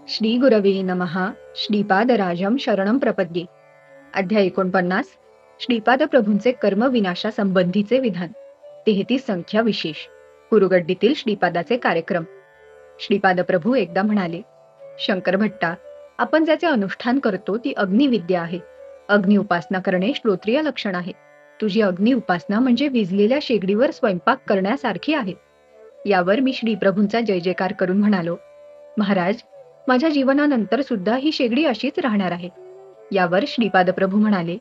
श्री गुरवे नमः. श्रीपादराजं शरणं प्रपद्ये. अध्याय 49. श्रीपाद प्रभूंचे कर्मविनाशासंबंधीचे विधान. 33 संख्या विशेष. कुरुगड्डीतील श्रीपादाचे कार्यक्रम. श्रीपाद प्रभू एकदा म्हणाले, शंकर भट्टा, आपण ज्याचे अनुष्ठान करतो ती अग्निविद्या आहे. अग्नि उपासना करणे श्रोत्रिय लक्षण आहे. तुझी अग्नि उपासना म्हणजे विझलेल्या शेगडीवर स्वयंपाक करण्यासारखी आहे. यावर मी श्रीप्रभूंचा जय जयकार करून म्हणालो, महाराज, माझ्या जीवनानंतर सुद्धा ही शेगडी अशीच राहणार आहे. यावर श्रीपाद प्रभू म्हणाले,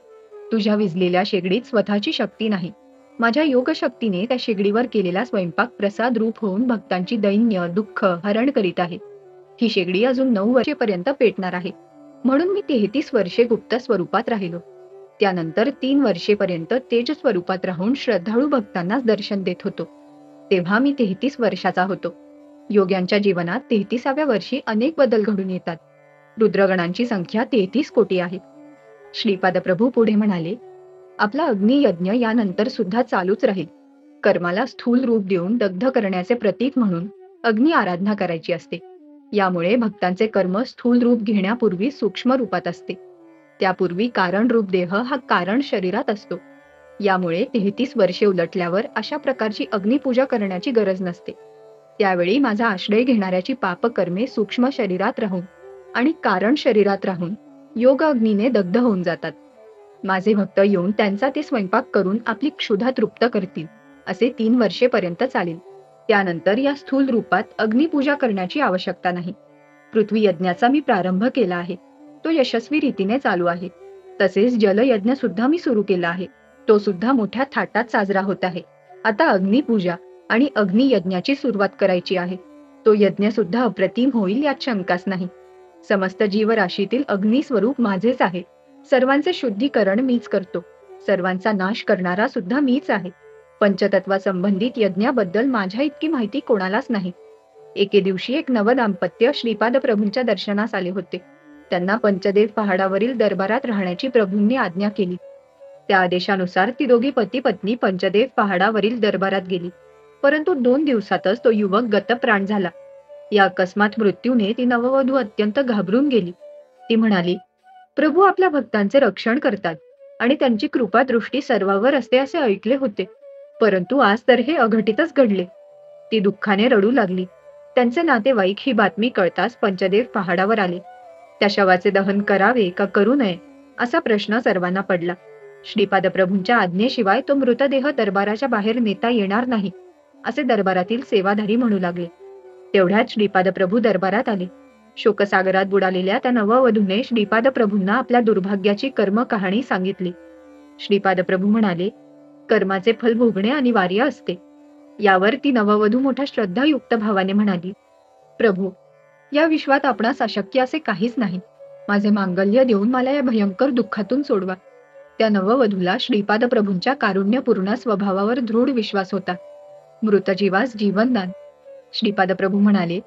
तुझ्या विझलेल्या शेगडीत स्वतःची शक्ती नाही. माझ्या योगशक्तीने त्या शेगडीवर केलेला स्वयंपाक प्रसाद रूप होऊन भक्तांची दैन्य दुःख हरण करीत आहे. ही शेगडी अजून 9 वर्षेपर्यंत पेटणार आहे. म्हणून मी 33 वर्षे गुप्त स्वरूपात राहिलो. त्यानंतर 3 वर्षेपर्यंत तेज स्वरूपात राहून श्रद्धाळू भक्तांनाच दर्शन देत होतो. तेव्हा मी 33 वर्षाचा होतो. योग्यांच्या जीवनात 33व्या वर्षी अनेक बदल घडून येतात. रुद्रगणांची संख्या 33 कोटी आहे. श्रीपाद प्रभू पुढे म्हणाले, आपला अग्नियज्ञ यानंतर सुद्धा चालूच राहील. कर्माला स्थूल रूप देऊन दग्ध करण्याचे प्रतीक म्हणून अग्नि आराधना करायची असते. यामुळे भक्तांचे कर्म स्थूल रूप घेण्यापूर्वी सूक्ष्म रूपात असते. त्यापूर्वी कारण रूप देह हा कारण शरीरात असतो. यामुळे 33 वर्षे उलटल्यावर अशा प्रकारची अग्निपूजा करण्याची गरज नसते. त्यावेळी माझा आश्रय घेणाऱ्याची पापकर्मे सूक्ष्म शरीरात राहून आणि कारण शरीरात राहून योग अग्नीने दग्ध होऊन जातात. माझे भक्त येऊन त्यांचा ते स्वयंपाक करून आपली क्षुधा तृप्त करतील. असे 3 वर्षेपर्यंत चालेल. त्यानंतर या स्थूल रूपात अग्निपूजा करण्याची आवश्यकता नाही. पृथ्वी यज्ञाचा मी प्रारंभ केला आहे. तो यशस्वी रीतीने चालू आहे. तसेच जलयज्ञ सुद्धा मी सुरू केला आहे. तो सुद्धा मोठ्या थाटात साजरा होत आहे. आता अग्निपूजा आणि अग्नियज्ञाची सुरुवात करायची आहे. तो यज्ञ सुद्धा अप्रतिम होईल यात शंकाच नाही. समस्त जीवराशीतील अग्निस्वरूप माझेच आहे. सर्वांचे शुद्धीकरण मीच करतो. सर्वांचा नाश करणारा सुद्धा मीच आहे. पंचतत्वासंबंधित यज्ञाबद्दल माझ्या इतकी माहिती कोणालाच नाही. एके दिवशी एक नवदाम्पत्य श्रीपाद प्रभूंच्या दर्शनास आले होते. त्यांना पंचदेव पहाडावरील दरबारात राहण्याची प्रभूंनी आज्ञा केली. त्या आदेशानुसार ती दोघी पती पत्नी पंचदेव पहाडावरील दरबारात गेली. परंतु 2 दिवसातच तो युवक गतप्राण झाला. या अकस्मात मृत्यूने ती नववधू अत्यंत घाबरून गेली. ती म्हणाली, प्रभू आपल्या भक्तांचे रक्षण करतात आणि त्यांची कृपा दृष्टी सर्वावर असते असे ऐकले होते. परंतु आज तर हे अघटितच घडले. ती दुःखाने रडू लागली. त्यांचे नातेवाईक ही बातमी कळताच पंचदेव पहाडावर आले. त्या शवाचे दहन करावे का करू नये असा प्रश्न सर्वांना पडला. श्रीपाद प्रभूंच्या आज्ञेशिवाय तो मृतदेह दरबाराच्या बाहेर नेता येणार नाही असे दरबारातील सेवाधारी म्हणू लागले. तेवढ्यात श्रीपाद प्रभू दरबारात आले. शोकसागरात बुडालेल्या त्या नववधूने श्रीपाद प्रभूंना आपल्या दुर्भाग्याची कर्म कहाणी सांगितली. श्रीपाद प्रभू म्हणाले, कर्माचे फल भोगणे अनिवार्य असते. यावर ती नववधू मोठ्या श्रद्धायुक्त भावाने म्हणाली, प्रभू, या विश्वात आपणास अशक्य असे काहीच नाही. माझे मांगल्य देऊन मला या भयंकर दुःखातून सोडवा. त्या नववधूला श्रीपाद प्रभूंच्या कारुण्यपूर्ण स्वभावावर दृढ विश्वास होता. मृतजीवास जीवनदान. श्रीपाद प्रभू म्हणाले,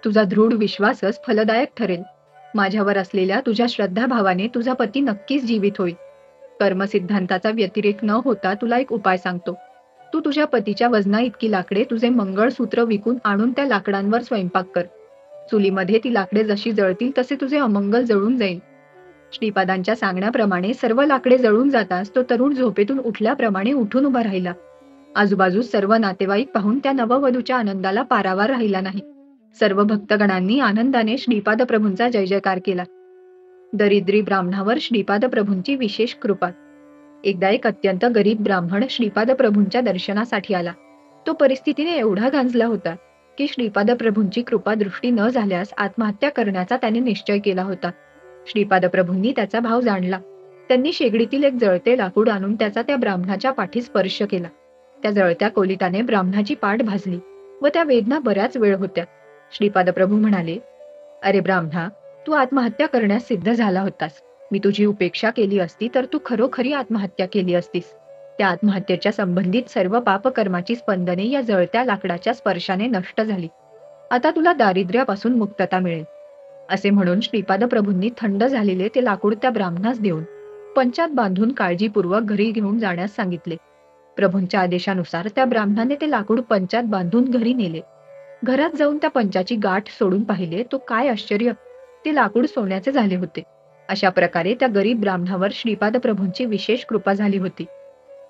तुझा दृढ विश्वासच फलदायक ठरेल. माझ्यावर असलेल्या तुझ्या श्रद्धाभावाने तुझा पती नक्कीच जीवित होईल. कर्मसिद्धांताचा व्यतिरेक न होता तुला एक उपाय सांगतो. तू तुझ्या पतीच्या वजना इतकी लाकडे तुझे मंगळसूत्र विकून आणून त्या लाकडांवर स्वयंपाक कर. चुलीमध्ये ती लाकडे जशी जळतील तसे तुझे अमंगल जळून जाईल. श्रीपादांच्या सांगण्याप्रमाणे सर्व लाकडे जळून जाताच तो तरुण झोपेतून उठल्याप्रमाणे उठून उभा राहिला. आजूबाजूस सर्व नातेवाईक पाहून त्या नववधूच्या आनंदाला पारावार राहिला नाही. सर्व भक्तगणांनी आनंदाने श्रीपाद प्रभूंचा जय जयकार केला. दरिद्री ब्राह्मणावर श्रीपाद प्रभूंची विशेष कृपा. एकदा एक अत्यंत गरीब ब्राह्मण श्रीपाद प्रभूंच्या दर्शनासाठी आला. तो परिस्थितीने एवढा गांजला होता की श्रीपाद प्रभूंची कृपा दृष्टी न झाल्यास आत्महत्या करण्याचा त्याने निश्चय केला होता. श्रीपाद प्रभूंनी त्याचा भाव जाणला. त्यांनी शेगडीतील एक जळते लाकूड आणून त्याचा त्या ब्राह्मणाच्या पाठीस स्पर्श केला. त्या जळत्या कोलिताने ब्राह्मणाची पाठ भाजली व त्या वेदना बऱ्याच वेळ होत्या. श्रीपाद प्रभू म्हणाले, अरे ब्राह्मणा, तू आत्महत्या करण्यास सिद्ध झाला होतास. मी तुझी उपेक्षा केली असती तर तू खरोखरी आत्महत्या केली असतीस. त्या आत्महत्येच्या संबंधित सर्व पापकर्माची स्पंदने या जळत्या लाकडाच्या स्पर्शाने नष्ट झाली. आता तुला दारिद्र्यापासून मुक्तता मिळेल. असे म्हणून श्रीपाद प्रभूंनी थंड झालेले ते लाकूड त्या ब्राह्मणास देऊन पंचात बांधून काळजीपूर्वक घरी घेऊन जाण्यास सांगितले. प्रभूंच्या आदेशानुसार त्या ब्राह्मणाने ते लाकूड पंचात बांधून घरी नेले. घरात जाऊन त्या पंचाची गाठ सोडून पाहिले तो काय आश्चर्य! ते लाकूड सोन्याचे झाले होते. अशा प्रकारे त्या गरीब ब्राह्मणावर श्रीपाद प्रभूंची विशेष कृपा झाली होती.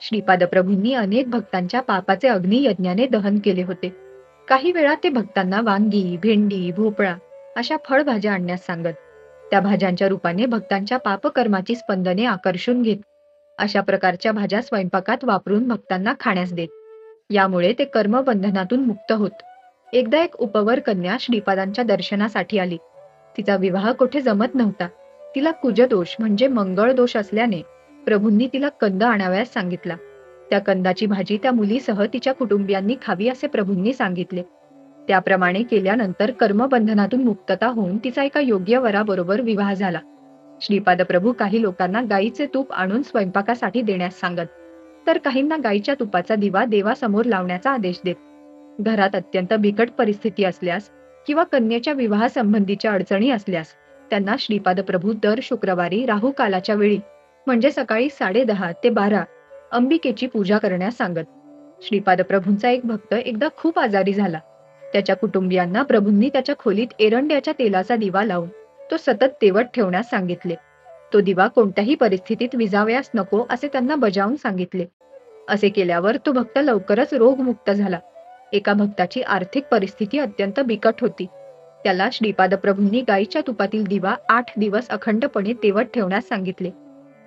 श्रीपाद प्रभूंनी अनेक भक्तांच्या पापाचे अग्नी यज्ञाने दहन केले होते. काही वेळा ते भक्तांना वांगी, भेंडी, भोपळा अशा फळभाज्या आणण्यास सांगत. त्या भाज्यांच्या रूपाने भक्तांच्या पापकर्माची स्पंदने आकर्षून घेत. अशा प्रकारच्या भाज्या स्वयंपाकात वापरून भक्तांना खाण्यास देत. यामुळे ते कर्मबंधनातून मुक्त होत. एकदा एक उपवर कन्या श्रीपादांच्या दर्शनासाठी आली. तिचा विवाह कोठे जमत नव्हता. तिला कुजदोष म्हणजे मंगळ दोष असल्याने प्रभूंनी तिला कंद आणावयास सांगितला. त्या कंदाची भाजी त्या मुलीसह तिच्या कुटुंबियांनी खावी असे प्रभूंनी सांगितले. त्याप्रमाणे केल्यानंतर कर्मबंधनातून मुक्तता होऊन तिचा एका योग्य वराबरोबर विवाह झाला. श्रीपाद प्रभू काही लोकांना गायीचे तूप आणून स्वयंपाकासाठी देण्यास सांगत, तर काहींना गायीच्या तुपाचा दिवा देवासमोर लावण्याचा आदेश देत. घरात अत्यंत बिकट परिस्थिती असल्यास किंवा कन्येच्या विवाहासंबंधीच्या अडचणी असल्यास त्यांना श्रीपाद प्रभू दर शुक्रवारी राहू कालाच्या वेळी म्हणजे सकाळी 10:30 ते 12 अंबिकेची पूजा करण्यास सांगत. श्रीपाद प्रभूंचा एक भक्त एकदा खूप आजारी झाला. त्याच्या कुटुंबियांना प्रभूंनी त्याच्या खोलीत एरंड्याच्या तेलाचा दिवा लावून तो सतत तेवत ठेवण्यास सांगितले. तो दिवा कोणत्याही परिस्थितीत विझावयास नको असे त्यांना बजावून सांगितले. असे केल्यावर तो भक्त लवकरच रोगमुक्त झाला. एका भक्ताची आर्थिक परिस्थिती अत्यंत बिकट होती. त्याला श्रीपाद प्रभूंनी गायीच्या तुपातील दिवा 8 दिवस अखंडपणे तेवत ठेवण्यास सांगितले.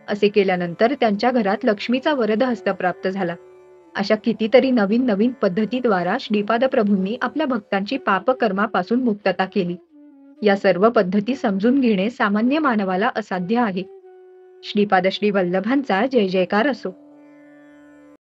असे केल्यानंतर त्यांच्या घरात लक्ष्मीचा वरदहस्त प्राप्त झाला. अशा कितीतरी नवीन नवीन पद्धतीद्वारा श्रीपाद प्रभूंनी आपल्या भक्तांची पापकर्मापासून मुक्तता केली. या सर्व पद्धती समजून घेणे सामान्य मानवाला असाध्य आहे. श्रीपाद श्री वल्लभांचा जय जयकार असो.